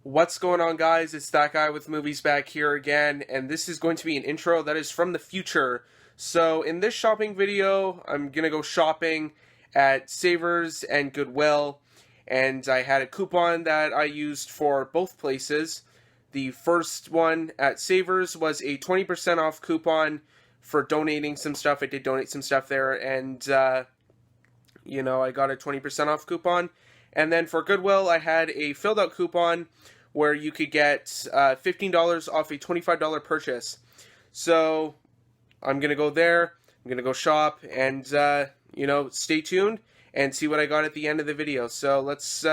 What's going on, guys? It's that guy with movies back here again, and this is going to be an intro that is from the future. So in this shopping video, I'm gonna go shopping at Savers and Goodwill, and I had a coupon that I used for both places. The first one at Savers was a 20% off coupon for donating some stuff. I did donate some stuff there, and I got a 20% off coupon. And then for Goodwill, I had a filled out coupon where you could get $15 off a $25 purchase. So I'm going to go there, I'm going to go shop, and, stay tuned and see what I got at the end of the video. So let's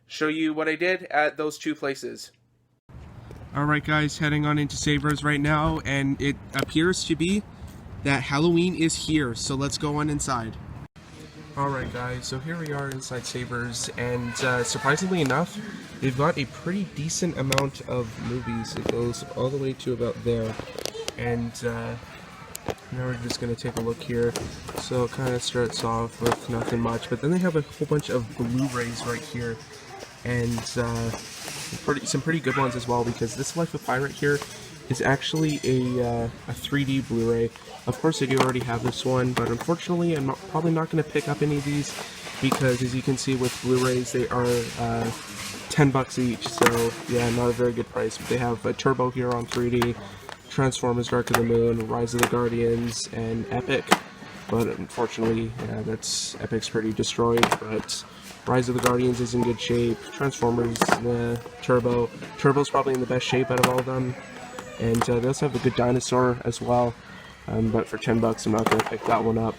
show you what I did at those two places. Alright guys, heading on into Savers right now, and it appears to be that Halloween is here, so let's go on inside. Alright guys, so here we are inside Savers, and surprisingly enough, they've got a pretty decent amount of movies. It goes all the way to about there, and now we're just going to take a look here. So it kind of starts off with nothing much, but then they have a whole bunch of Blu-rays right here, and some pretty good ones as well, because this Life of Pi right here is actually a 3D Blu-ray. Of course I do already have this one, but unfortunately I'm probably not going to pick up any of these, because as you can see with Blu-rays they are $10 each, so yeah, not a very good price. But they have a Turbo here on 3D, Transformers Dark of the Moon, Rise of the Guardians, and Epic. But unfortunately, yeah, Epic's pretty destroyed, but Rise of the Guardians is in good shape. Transformers, Turbo's probably in the best shape out of all of them. And they also have a good dinosaur as well, but for $10 I'm not going to pick that one up.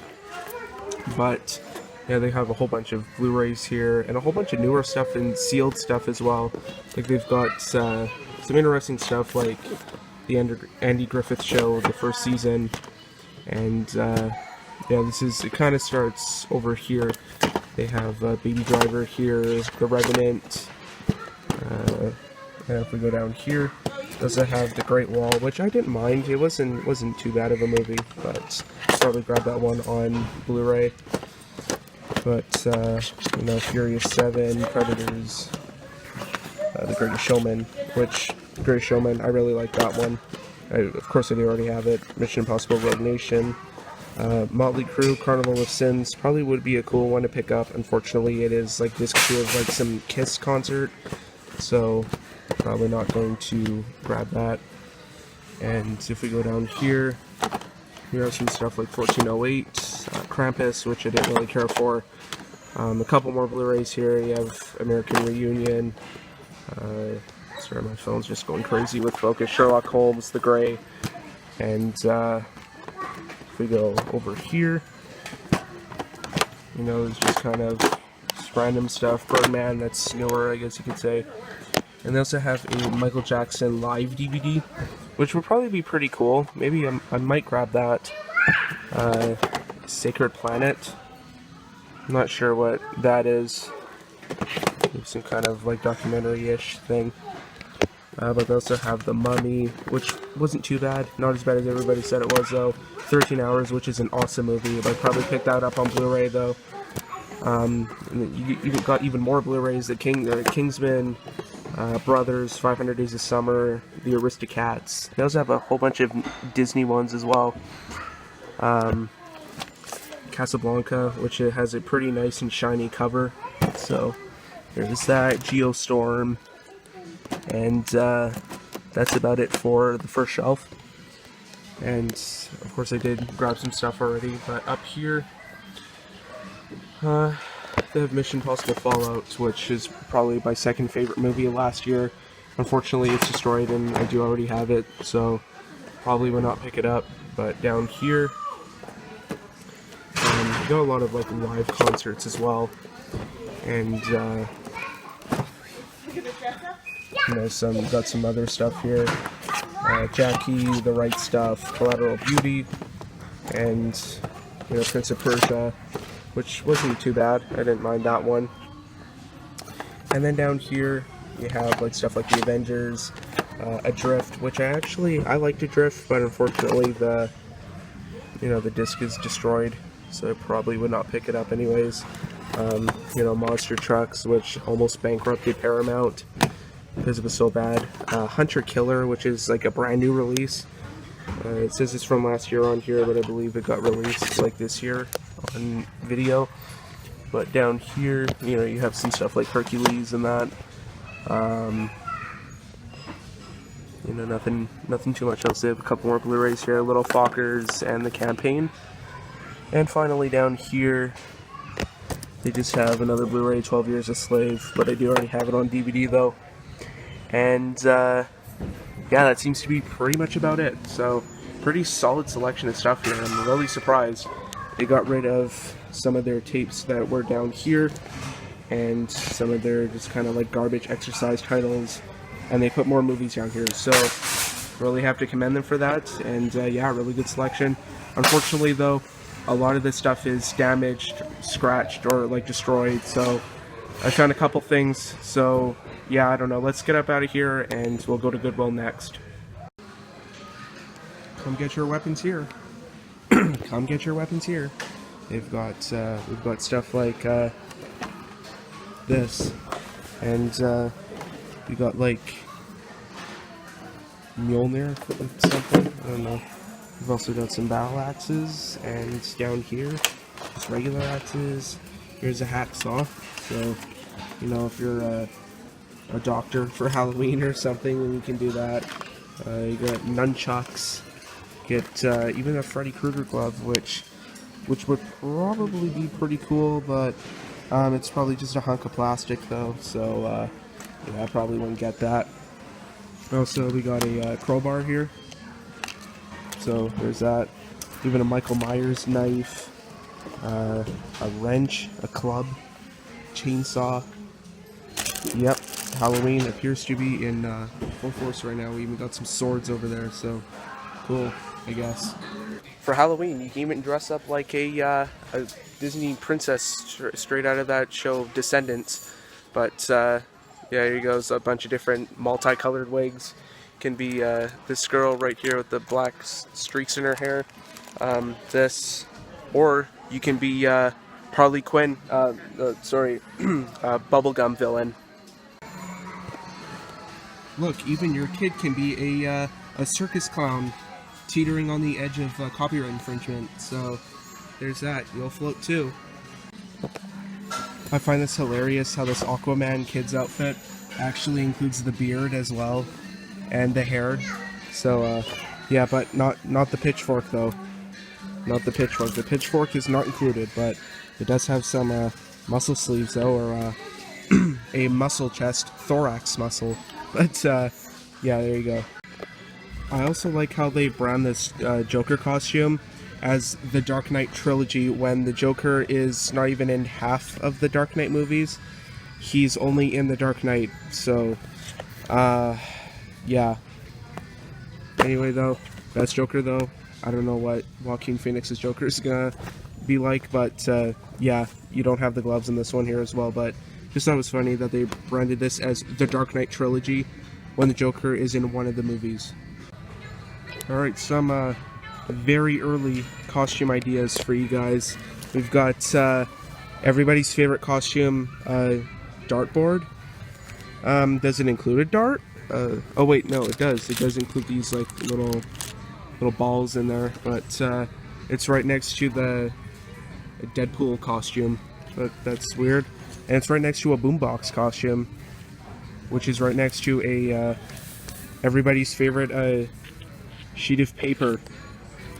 But yeah, they have a whole bunch of Blu-rays here, and a whole bunch of newer stuff and sealed stuff as well. Like they've got some interesting stuff like the Andy Griffith Show, the first season, and yeah, it kind of starts over here. They have Baby Driver here, The Revenant, and if we go down here, also have The Great Wall, which I didn't mind. It wasn't too bad of a movie, but I'll probably grab that one on Blu-ray. But Furious 7, Predators, The Greatest Showman, The Greatest Showman, I really like that one. Of course I do already have it. Mission Impossible Rogue Nation, Motley Crue, Carnival of Sins, probably would be a cool one to pick up. Unfortunately it is like disc 2 of like some Kiss concert, so probably not going to grab that. And if we go down here, here are some stuff like 1408, Krampus, which I didn't really care for. A couple more Blu-rays here. You have American Reunion. Sorry, my phone's just going crazy with focus. Sherlock Holmes, The Grey. And if we go over here, there's just kind of just random stuff. Birdman, that's newer, I guess you could say. And they also have a Michael Jackson live DVD, which would probably be pretty cool. Maybe I might grab that. Sacred Planet. I'm not sure what that is. Some kind of like documentary-ish thing. But they also have The Mummy, which wasn't too bad. Not as bad as everybody said it was, though. 13 Hours, which is an awesome movie. I'd probably pick that up on Blu-ray, though. And you got even more Blu-rays. The Kingsman, Brothers, 500 Days of Summer, The Aristocats. They also have a whole bunch of Disney ones as well. Casablanca, which has a pretty nice and shiny cover. So there's that. Geostorm. And that's about it for the first shelf. And of course I did grab some stuff already, but up here they have Mission Impossible Fallout, which is probably my second favorite movie of last year. Unfortunately it's destroyed and I do already have it, so probably will not pick it up. But down here we got a lot of like live concerts as well, and got some other stuff here. Jackie, The Right Stuff, Collateral Beauty, and Prince of Persia, which wasn't too bad. I didn't mind that one. And then down here you have like stuff like The Avengers, Adrift, which I liked Adrift, but unfortunately the disc is destroyed, so I probably would not pick it up anyways. Monster Trucks, which almost bankrupted Paramount. because it was so bad. Hunter Killer, which is like a brand new release. It says it's from last year on here, but I believe it got released like this year on video. But down here, you know, you have some stuff like Hercules and that. You know, nothing too much else. They have a couple more Blu-rays here, Little Fockers and The Campaign. And finally down here, they just have another Blu-ray, 12 Years a Slave, but I do already have it on DVD though. And yeah, that seems to be pretty much about it. So, pretty solid selection of stuff here. I'm really surprised. They got rid of some of their tapes that were down here, and some of their just kind of like garbage exercise titles, and they put more movies down here. So, really have to commend them for that. And yeah, really good selection. Unfortunately though, a lot of this stuff is damaged, scratched, or like destroyed. So, I found a couple things. So, yeah, I don't know. Let's get up out of here and we'll go to Goodwill next. Come get your weapons here. Come get your weapons here. They've got we've got stuff like this, and we got like Mjolnir something. I don't know. We've also got some battle axes, and down here, just regular axes. Here's a hacksaw. So, you know, if you're a doctor for Halloween or something, then you can do that. You got nunchucks. Get even a Freddy Krueger glove, which would probably be pretty cool, but it's probably just a hunk of plastic though, so yeah, I probably wouldn't get that. Also, we got a crowbar here, so there's that. Even a Michael Myers knife, a wrench, a club, chainsaw. Yep, Halloween appears to be in full force right now. We even got some swords over there, so cool, I guess. For Halloween, you can even dress up like a Disney princess straight out of that show, Descendants. But yeah, here goes a bunch of different multicolored wigs. Can be this girl right here with the black streaks in her hair. This, or you can be Harley Quinn. Bubblegum villain. Look, even your kid can be a circus clown, teetering on the edge of copyright infringement. So there's that. You'll float too. I find this hilarious how this Aquaman kid's outfit actually includes the beard as well and the hair. So yeah, but not the pitchfork though. Not the pitchfork. The pitchfork is not included, but it does have some muscle sleeves though, or a muscle chest, thorax muscle. But yeah, there you go. I also like how they brand this Joker costume as the Dark Knight trilogy, when the Joker is not even in half of the Dark Knight movies. He's only in the Dark Knight, so yeah. Anyway though, best Joker though, I don't know what Joaquin Phoenix's Joker is gonna be like, but yeah, you don't have the gloves in this one here as well, but just thought it was funny that they branded this as the Dark Knight trilogy when the Joker is in one of the movies. Alright, some very early costume ideas for you guys. We've got everybody's favorite costume, dartboard. Does it include a dart? Oh wait, no, it does. It does include these like little balls in there, but it's right next to the Deadpool costume. But that's weird. And it's right next to a boombox costume, which is right next to a everybody's favorite sheet of paper.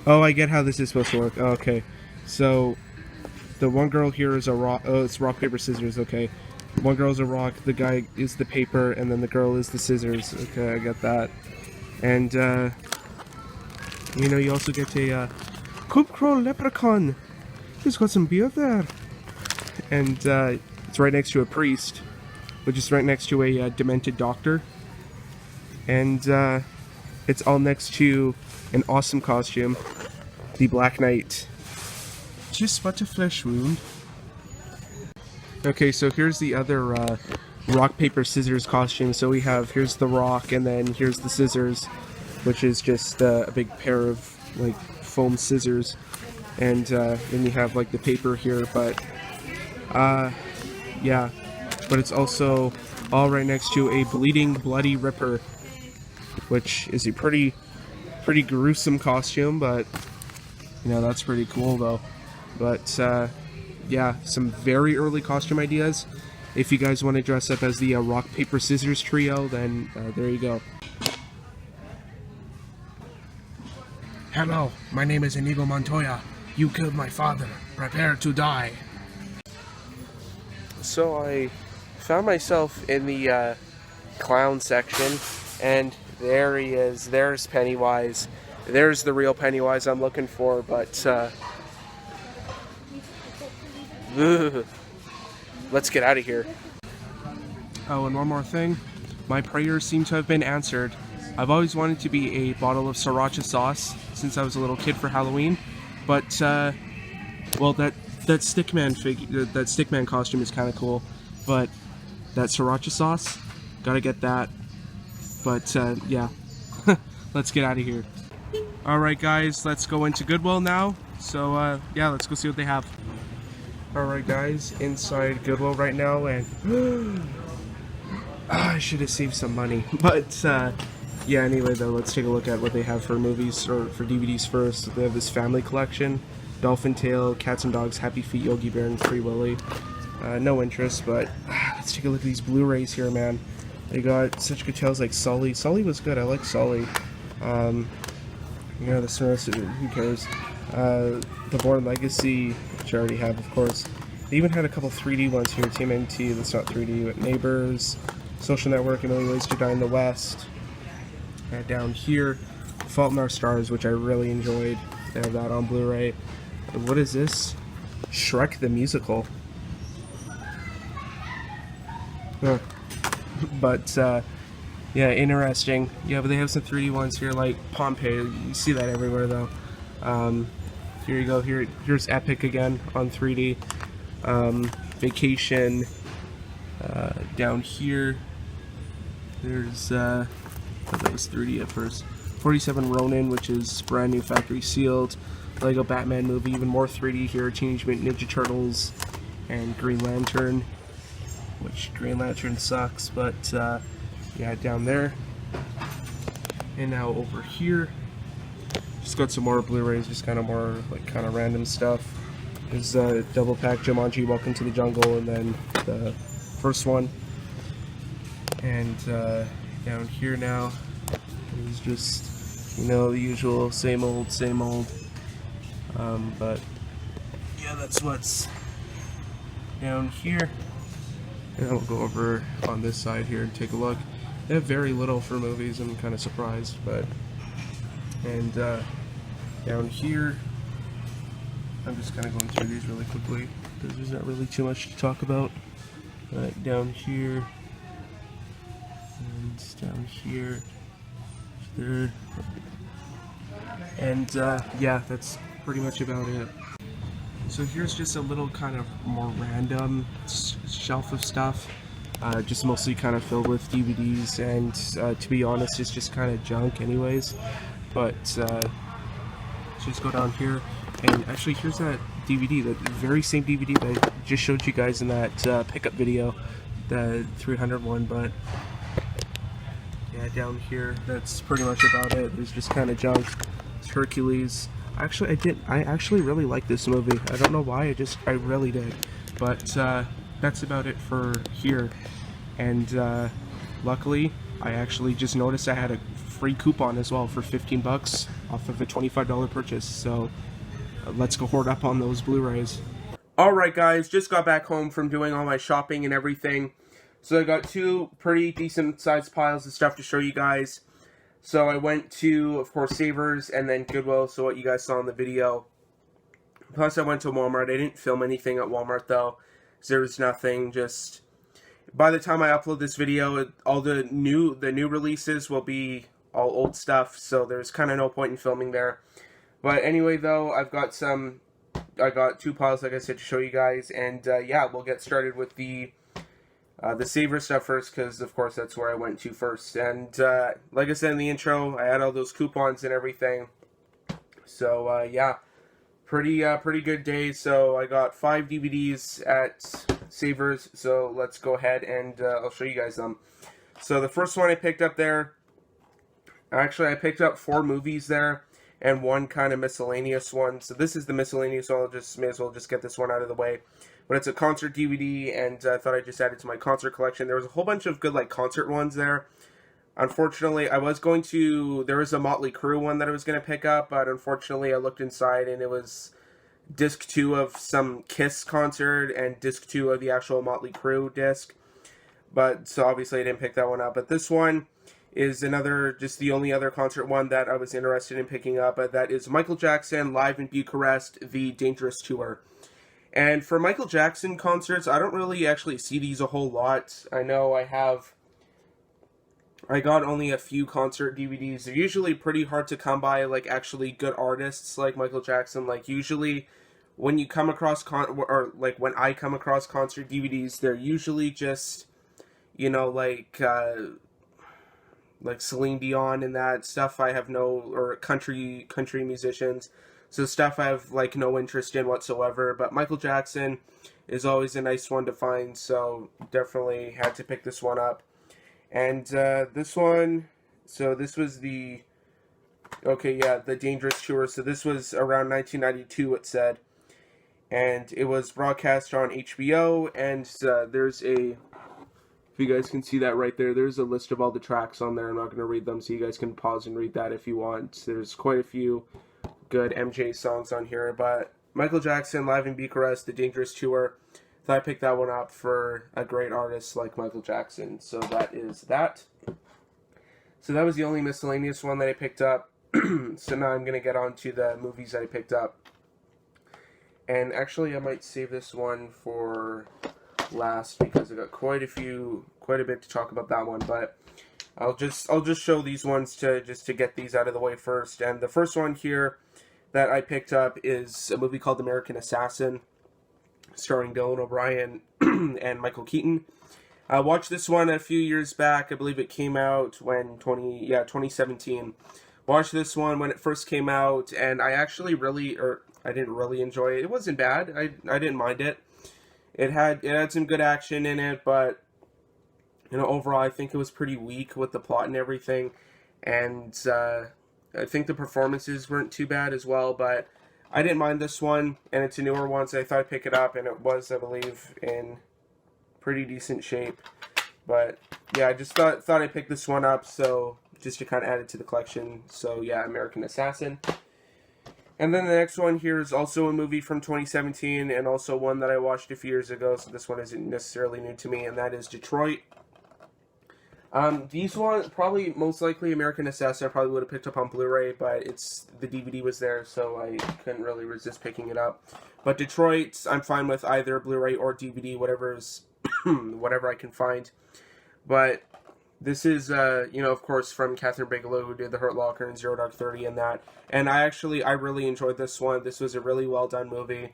Oh, I get how this is supposed to work. Oh, okay, so the one girl here is a rock. Oh, it's rock, paper, scissors. Okay, one girl's a rock, the guy is the paper, and then the girl is the scissors. Okay, I get that. And you know, you also get a Coop Crow Leprechaun. He's got some beer there. And it's right next to a priest, which is right next to a demented doctor. And it's all next to an awesome costume, the Black Knight. Just but a flesh wound. Okay, so here's the other rock, paper, scissors costume. So we have, here's the rock, and then here's the scissors, which is just a big pair of like foam scissors. And then you have like the paper here, but yeah, but it's also all right next to a bleeding bloody Ripper, which is a pretty gruesome costume, but you know, that's pretty cool though. But yeah, some very early costume ideas. If you guys want to dress up as the rock paper scissors trio, then there you go. Hello, my name is Inigo Montoya. You killed my father. Prepare to die. So I found myself in the clown section, and there he is. There's Pennywise. There's the real Pennywise I'm looking for, but let's get out of here. Oh, and one more thing. My prayers seem to have been answered. I've always wanted to be a bottle of sriracha sauce since I was a little kid for Halloween, but well, that stickman costume is kind of cool, but that sriracha sauce, gotta get that. But yeah, let's get out of here. All right, guys, let's go into Goodwill now. So yeah, let's go see what they have. All right, guys, inside Goodwill right now, and I should have saved some money, but yeah, anyway though, let's take a look at what they have for movies, or for DVDs first. They have this family collection: Dolphin Tale, Cats and Dogs, Happy Feet, Yogi Bear, and Free Willy. No interest, but let's take a look at these Blu-rays here, man. They got such good tales like Sully. Sully was good, I like Sully. You know, the Smurfs, who cares? The Bourne Legacy, which I already have, of course. They even had a couple 3D ones here, TMNT, that's not 3D, but Neighbors, Social Network, A Million Ways to Die in the West. Down here, Fault in Our Stars, which I really enjoyed. They have that on Blu-ray. What is this? Shrek the Musical. Huh. But, yeah, interesting. Yeah, but they have some 3D ones here, like Pompeii. You see that everywhere, though. Here you go. Here's Epic again on 3D. Vacation. Down here, there's oh, that was 3D at first. 47 Ronin, which is brand new, factory sealed. Lego Batman movie, even more 3D here. Teenage Mutant Ninja Turtles and Green Lantern, which Green Lantern sucks, but yeah, down there. And now over here, just got some more Blu-rays, just kind of more like kind of random stuff. There's a double pack Jumanji: Welcome to the Jungle, and then the first one. And down here now is just, you know, the usual same old. But yeah, that's what's down here. And we'll go over on this side here and take a look. They have very little for movies. I'm kind of surprised, but and down here, I'm just kind of going through these really quickly because there's not really too much to talk about. Down here, and down here, there, and yeah, that's pretty much about it. So here's just a little kind of more random shelf of stuff, just mostly kind of filled with DVDs, and to be honest, it's just kind of junk anyways. But let's just go down here, and actually here's that DVD, the very same DVD that I just showed you guys in that pickup video, the 300 one. But yeah, down here, that's pretty much about it. There's just kind of junk. It's Hercules. Actually, I actually really like this movie. I don't know why, I really did. But that's about it for here. And luckily, I actually just noticed I had a free coupon as well for 15 bucks off of a $25 purchase. So let's go hoard up on those Blu-rays. Alright guys, just got back home from doing all my shopping and everything. So I got two pretty decent sized piles of stuff to show you guys. So I went to, of course, Savers and then Goodwill, so what you guys saw in the video. Plus I went to Walmart. I didn't film anything at Walmart though, because there was nothing. Just by the time I upload this video, all the new releases will be all old stuff, so there's kind of no point in filming there. But anyway though, I got two piles, like I said, to show you guys, and yeah, we'll get started with the Savers stuff first, because of course that's where I went to first. And like I said in the intro, I had all those coupons and everything. So yeah, pretty good day. So I got 5 DVDs at Savers. So let's go ahead and I'll show you guys them. So the first one I picked up there, actually I picked up 4 movies there and 1 kind of miscellaneous one. So this is the miscellaneous, so may as well just get this one out of the way. But it's a concert DVD, and I thought I'd just add it to my concert collection. There was a whole bunch of good concert ones there. Unfortunately, there was a Motley Crue one that I was going to pick up, but unfortunately I looked inside and it was disc 2 of some Kiss concert and disc 2 of the actual Motley Crue disc. But, so obviously I didn't pick that one up. But this one is just the only other concert one that I was interested in picking up. That is Michael Jackson live in Bucharest, the Dangerous Tour. And for Michael Jackson concerts, I don't really actually see these a whole lot. I know I got only a few concert DVDs. They're usually pretty hard to come by, actually good artists like Michael Jackson. Usually when you come across when I come across concert DVDs, they're usually just, like Celine Dion and that stuff. Or country musicians. So stuff I have no interest in whatsoever. But Michael Jackson is always a nice one to find, so definitely had to pick this one up. And this one, so this was the Dangerous Tour. So this was around 1992, it said. And it was broadcast on HBO, and there's if you guys can see that right there, there's a list of all the tracks on there. I'm not going to read them, so you guys can pause and read that if you want. There's quite a few good MJ songs on here, but Michael Jackson live in Bucharest, the Dangerous Tour. So I picked that one up for a great artist like Michael Jackson. So that is that. So that was the only miscellaneous one that I picked up. So now I'm going to get on to the movies that I picked up. And actually I might save this one for last because I got quite a bit to talk about that one, but I'll just show these ones to get these out of the way first. And the first one here that I picked up is a movie called American Assassin, starring Dylan O'Brien and Michael Keaton. I watched this one a few years back. I believe it came out 2017. Watched this one when it first came out, and I didn't really enjoy it. It wasn't bad. I didn't mind it. It had some good action in it, but overall I think it was pretty weak with the plot and everything. And I think the performances weren't too bad as well, but I didn't mind this one, and it's a newer one, so I thought I'd pick it up, and it was, I believe, in pretty decent shape. But yeah, I just thought I'd pick this one up, so just to kind of add it to the collection. So yeah, American Assassin. And then the next one here is also a movie from 2017, and also one that I watched a few years ago, so this one isn't necessarily new to me, and that is Detroit. These ones, probably most likely American Assassin, I probably would have picked up on Blu-ray, but the DVD was there, so I couldn't really resist picking it up. But Detroit, I'm fine with either Blu-ray or DVD, whatever I can find. But this is, of course, from Catherine Bigelow, who did The Hurt Locker and Zero Dark 30 and that. And I really enjoyed this one. This was a really well done movie.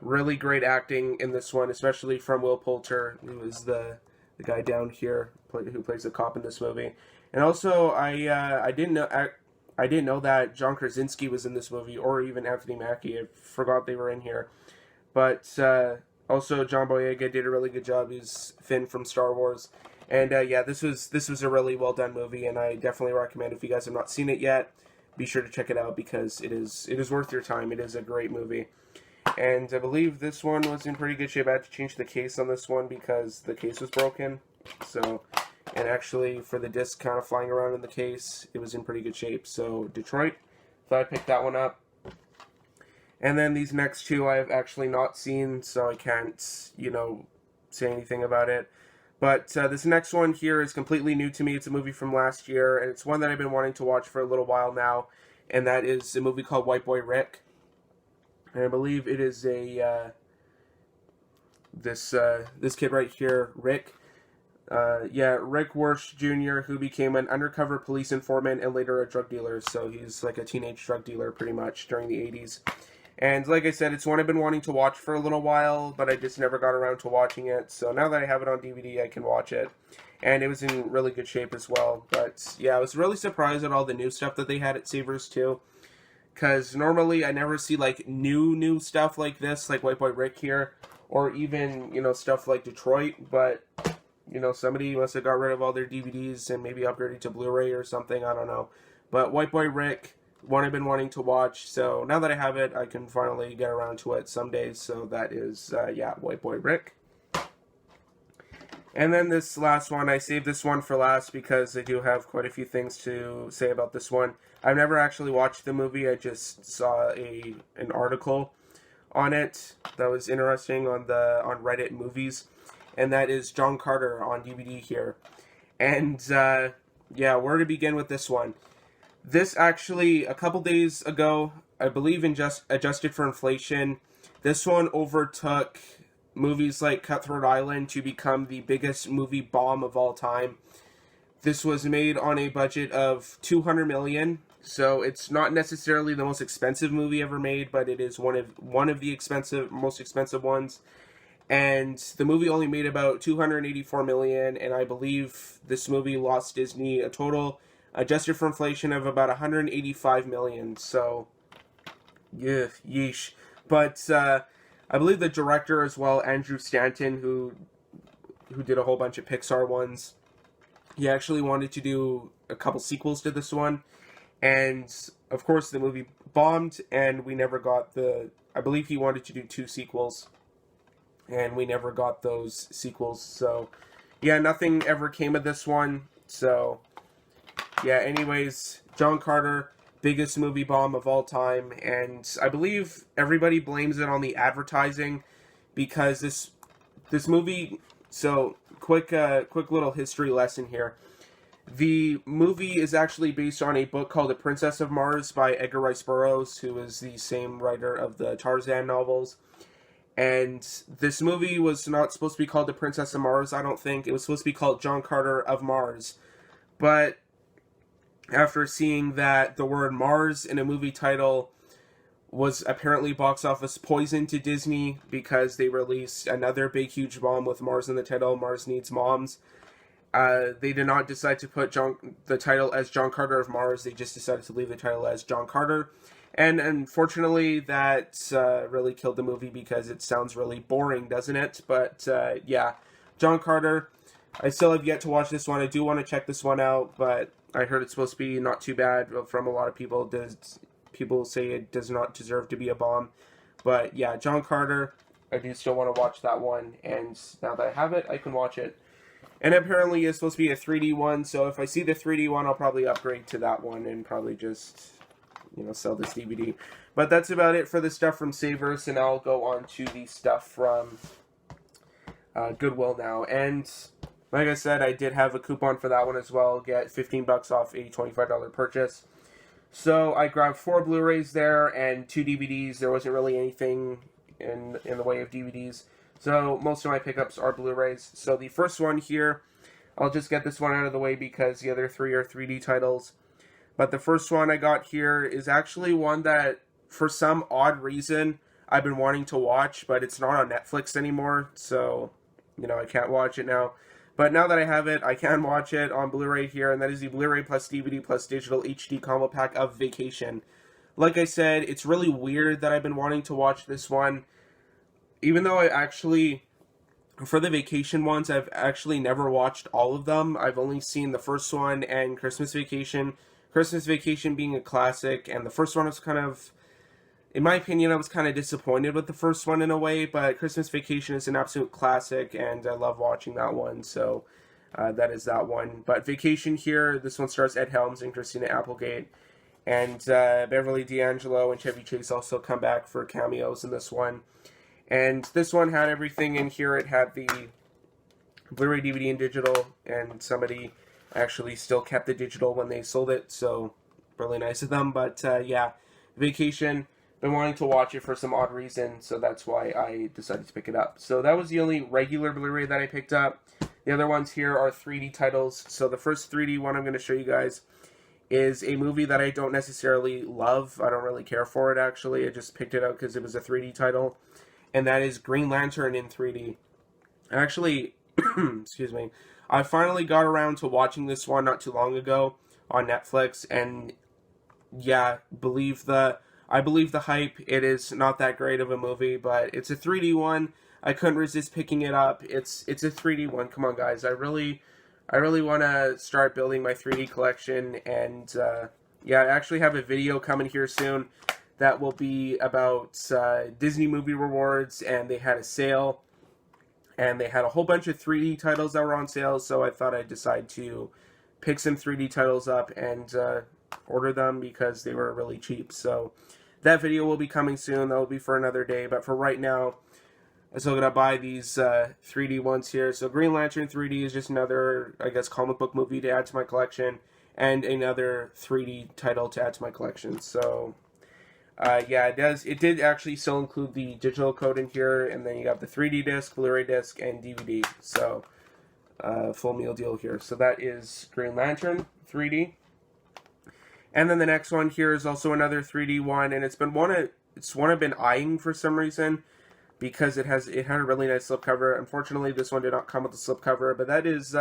Really great acting in this one, especially from Will Poulter, who is the guy down here who plays the cop in this movie. And also, I didn't know that John Krasinski was in this movie, or even Anthony Mackie. I forgot they were in here. But also, John Boyega did a really good job. He's Finn from Star Wars. And this was a really well done movie, and I definitely recommend, if you guys have not seen it yet, be sure to check it out, because it is worth your time. It is a great movie. And I believe this one was in pretty good shape. I had to change the case on this one because the case was broken. So, and actually for the disc kind of flying around in the case, it was in pretty good shape. So Detroit, thought I'd pick that one up. And then these next two I have actually not seen, so I can't, say anything about it. But this next one here is completely new to me. It's a movie from last year, and it's one that I've been wanting to watch for a little while now. And that is a movie called White Boy Rick. And I believe it is this kid right here, Rick. Rick Warsh Jr., who became an undercover police informant and later a drug dealer. So he's like a teenage drug dealer pretty much during the 80s. And like I said, it's one I've been wanting to watch for a little while, but I just never got around to watching it. So now that I have it on DVD, I can watch it. And it was in really good shape as well. But yeah, I was really surprised at all the new stuff that they had at Savers too. because normally I never see like new stuff like this, like White Boy Rick here, or even, you know, stuff like Detroit. But, you know, somebody must have got rid of all their DVDs and maybe upgraded to Blu-ray or something, I don't know. But White Boy Rick, one I've been wanting to watch, so now that I have it, I can finally get around to it some days. So that is, yeah, White Boy Rick. And then this last one, I saved this one for last because I do have quite a few things to say about this one. I've never actually watched the movie. I just saw an article on it that was interesting on Reddit Movies, and that is John Carter on DVD here. And yeah, where to begin with this one? This actually, a couple days ago, I believe in just adjusted for inflation, this one overtook movies like Cutthroat Island to become the biggest movie bomb of all time. This was made on a budget of $200 million, so it's not necessarily the most expensive movie ever made, but it is one of the most expensive ones. And the movie only made about $284 million, and I believe this movie lost Disney a total, adjusted for inflation, of about $185 million. So, yeah, yeesh. But I believe the director as well, Andrew Stanton, who did a whole bunch of Pixar ones, he actually wanted to do a couple sequels to this one. And, of course, the movie bombed, and we never got I believe he wanted to do 2 sequels, and we never got those sequels. So, yeah, nothing ever came of this one. So, yeah, anyways, John Carter, biggest movie bomb of all time, and I believe everybody blames it on the advertising, because this movie. So quick little history lesson here. The movie is actually based on a book called The Princess of Mars by Edgar Rice Burroughs, who is the same writer of the Tarzan novels. And this movie was not supposed to be called The Princess of Mars, I don't think. It was supposed to be called John Carter of Mars. But after seeing that the word Mars in a movie title was apparently box office poison to Disney, because they released another big huge bomb with Mars in the title, Mars Needs Moms, they did not decide to put the title as John Carter of Mars. They just decided to leave the title as John Carter. And unfortunately, that really killed the movie, because it sounds really boring, doesn't it? But yeah, John Carter. I still have yet to watch this one. I do want to check this one out, but I heard it's supposed to be not too bad from a lot of people. People say it does not deserve to be a bomb. But yeah, John Carter, I do still want to watch that one. And now that I have it, I can watch it. And apparently it's supposed to be a 3D one, so if I see the 3D one, I'll probably upgrade to that one and probably just, you know, sell this DVD. But that's about it for the stuff from Savers, and I'll go on to the stuff from Goodwill now. And like I said, I did have a coupon for that one as well. Get $15 off a $25 purchase. So I grabbed 4 Blu-rays there and 2 DVDs. There wasn't really anything in the way of DVDs. So most of my pickups are Blu-rays. So the first one here, I'll just get this one out of the way because the other 3 are 3D titles. But the first one I got here is actually one that, for some odd reason, I've been wanting to watch, but it's not on Netflix anymore. So, you know, I can't watch it now. But now that I have it, I can watch it on Blu-ray here, and that is the Blu-ray plus DVD plus digital HD combo pack of Vacation. Like I said, it's really weird that I've been wanting to watch this one. Even though I actually, for the Vacation ones, I've actually never watched all of them. I've only seen the first one and Christmas Vacation. Christmas Vacation being a classic, and the first one was kind of, in my opinion, I was kind of disappointed with the first one in a way, but Christmas Vacation is an absolute classic, and I love watching that one, so that is that one. But Vacation here, this one stars Ed Helms and Christina Applegate, and Beverly D'Angelo and Chevy Chase also come back for cameos in this one. And this one had everything in here. It had the Blu-ray, DVD, and digital, and somebody actually still kept the digital when they sold it, so really nice of them. But yeah, Vacation, been wanting to watch it for some odd reason, so that's why I decided to pick it up. So that was the only regular Blu-ray that I picked up. The other ones here are 3D titles. So the first 3D one I'm going to show you guys is a movie that I don't necessarily love. I don't really care for it, actually. I just picked it up because it was a 3D title. And that is Green Lantern in 3D. Actually, excuse me, I finally got around to watching this one not too long ago on Netflix, and yeah, believe the I believe the hype. It is not that great of a movie, but it's a 3D one. I couldn't resist picking it up. It's a 3D one. Come on, guys. I really want to start building my 3D collection, and yeah, I actually have a video coming here soon that will be about Disney movie rewards, and they had a sale, and they had a whole bunch of 3D titles that were on sale, so I thought I'd decide to pick some 3D titles up and order them because they were really cheap. So that video will be coming soon. That will be for another day, but for right now, I'm still gonna buy these 3D ones here. So Green Lantern 3D is just another, I guess, comic book movie to add to my collection, and another 3D title to add to my collection. So yeah, it did actually still include the digital code in here, and then you got the 3D disc, Blu-ray disc, and DVD. So full meal deal here. So that is Green Lantern 3D. And then the next one here is also another 3D one, and it's one I've been eyeing for some reason, because it had a really nice slipcover. Unfortunately, this one did not come with a slipcover, but that is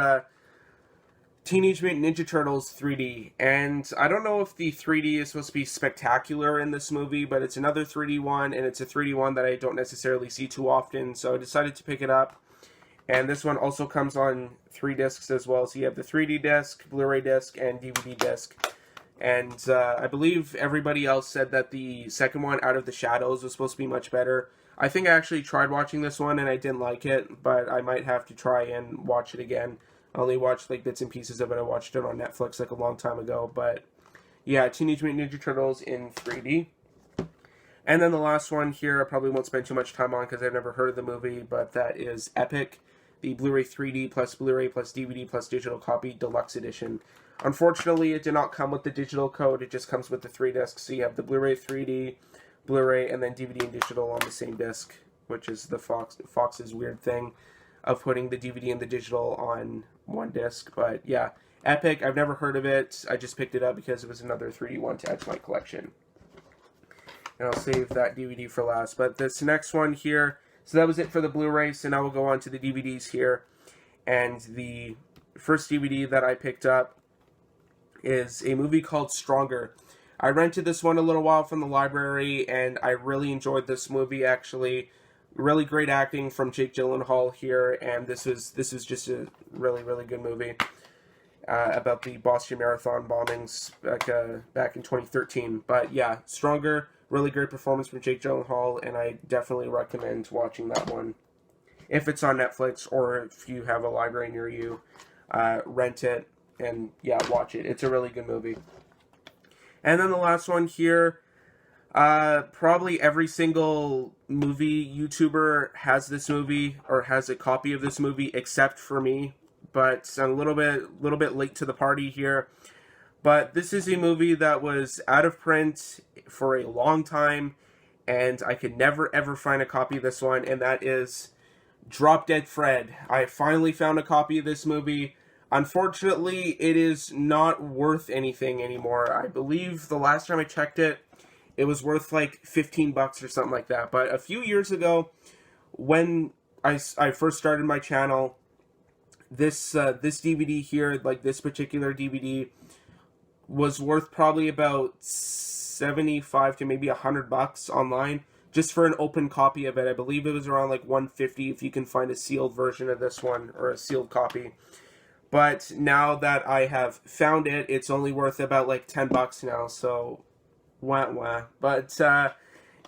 Teenage Mutant Ninja Turtles 3D. And I don't know if the 3D is supposed to be spectacular in this movie, but it's another 3D one, and it's a 3D one that I don't necessarily see too often, so I decided to pick it up. And this one also comes on 3 discs as well, so you have the 3D disc, Blu-ray disc, and DVD disc. And I believe everybody else said that the second one, Out of the Shadows, was supposed to be much better. I think I actually tried watching this one and I didn't like it, but I might have to try and watch it again. I only watched like bits and pieces of it. I watched it on Netflix like a long time ago, but yeah, Teenage Mutant Ninja Turtles in 3D. And then the last one here, I probably won't spend too much time on because I've never heard of the movie, but that is Epic, the Blu-ray 3D plus Blu-ray plus DVD plus digital copy deluxe edition. Unfortunately, it did not come with the digital code. It just comes with the 3 discs. So you have the Blu-ray 3D, Blu-ray, and then DVD and digital on the same disc, which is the Fox's weird thing of putting the DVD and the digital on one disc. But yeah, Epic, I've never heard of it. I just picked it up because it was another 3D one to add to my collection. And I'll save that DVD for last. But this next one here, so that was it for the Blu-ray, so now we'll go on to the DVDs here. And the first DVD that I picked up is a movie called Stronger. I rented this one a little while from the library, and I really enjoyed this movie, actually. Really great acting from Jake Gyllenhaal here, and this was just a really, really good movie about the Boston Marathon bombings back in 2013. But yeah, Stronger, really great performance from Jake Gyllenhaal, and I definitely recommend watching that one. If it's on Netflix, or if you have a library near you, rent it, and yeah, watch it. It's a really good movie. And then the last one here, probably every single movie YouTuber has this movie, or has a copy of this movie, except for me. But I'm a little bit late to the party here. But this is a movie that was out of print for a long time, and I could never ever find a copy of this one, and that is Drop Dead Fred. I finally found a copy of this movie. Unfortunately, it is not worth anything anymore. I believe the last time I checked it, it was worth like $15 or something like that. But a few years ago, when I first started my channel, this DVD here, like this particular DVD, was worth probably about 75 to maybe $100 online just for an open copy of it. I believe it was around like $150 if you can find a sealed version of this one, or a sealed copy. But now that I have found it, it's only worth about like $10 now, so wah wah. But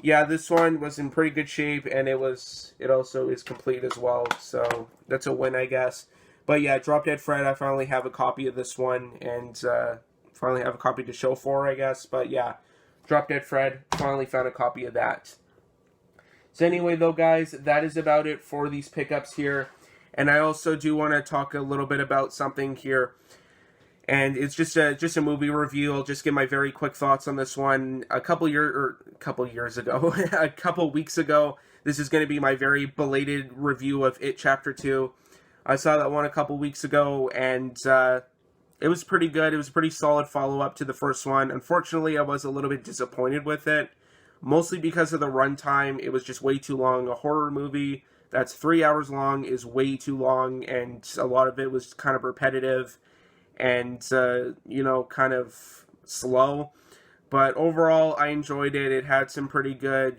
yeah, this one was in pretty good shape, and it also is complete as well, so that's a win, I guess. But yeah, Drop Dead Fred, I finally have a copy of this one, and finally have a copy to show for, I guess. But yeah, Drop Dead Fred, finally found a copy of that. So anyway, though, guys, that is about it for these pickups here. And I also do want to talk a little bit about something here. And it's just a movie review. I'll just give my very quick thoughts on this one. A couple weeks ago, this is going to be my very belated review of It Chapter 2. I saw that one a couple weeks ago, and it was pretty good. It was a pretty solid follow-up to the first one. Unfortunately, I was a little bit disappointed with it, mostly because of the runtime. It was just way too long. A horror movie that's 3 hours long is way too long, and a lot of it was kind of repetitive and, kind of slow. But overall, I enjoyed it. It had some pretty good,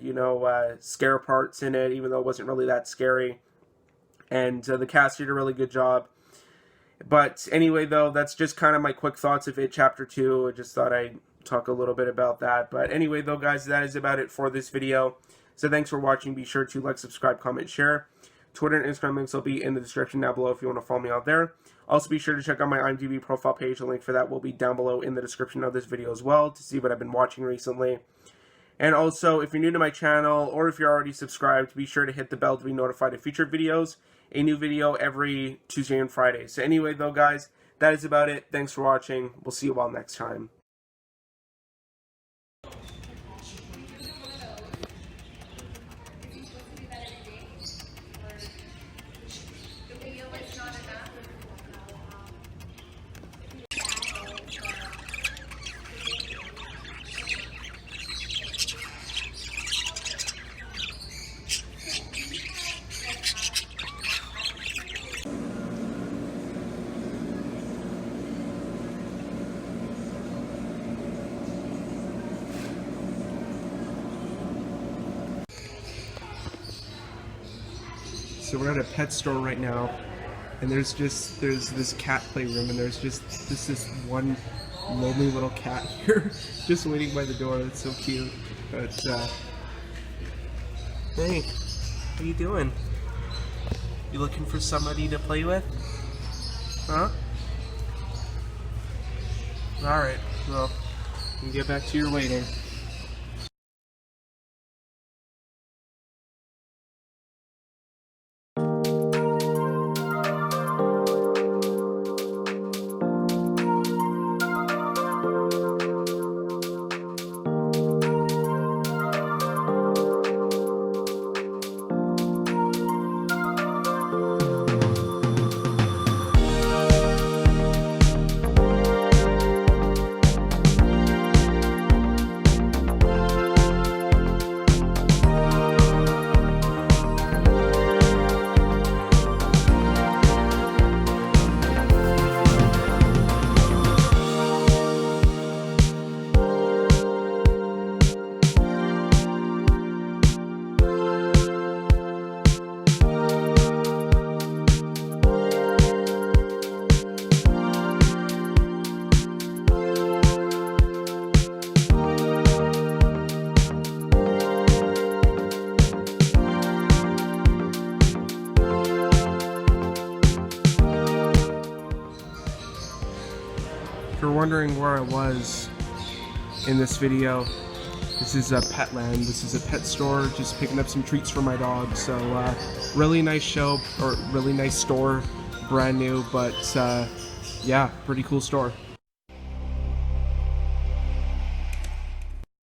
scare parts in it, even though it wasn't really that scary. And the cast did a really good job. But anyway, though, that's just kind of my quick thoughts of it, Chapter 2. I just thought I'd talk a little bit about that. But anyway, though, guys, that is about it for this video. So thanks for watching. Be sure to like, subscribe, comment, share. Twitter and Instagram links will be in the description down below if you want to follow me out there. Also, be sure to check out my IMDb profile page. The link for that will be down below in the description of this video as well to see what I've been watching recently. And also, if you're new to my channel or if you're already subscribed, be sure to hit the bell to be notified of future videos. A new video every Tuesday and Friday. So anyway, though, guys, that is about it. Thanks for watching. We'll see you all next time. So we're at a pet store right now, and there's this cat playroom, and there's just this one lonely little cat here, just waiting by the door. That's so cute. But hey, what are you doing? You looking for somebody to play with? Huh? All right. Well, you can get back to your waiting. If you're wondering where I was in this video, this is a Petland. This is a pet store, just picking up some treats for my dog. So really nice show, or really nice store, brand new, but yeah, pretty cool store.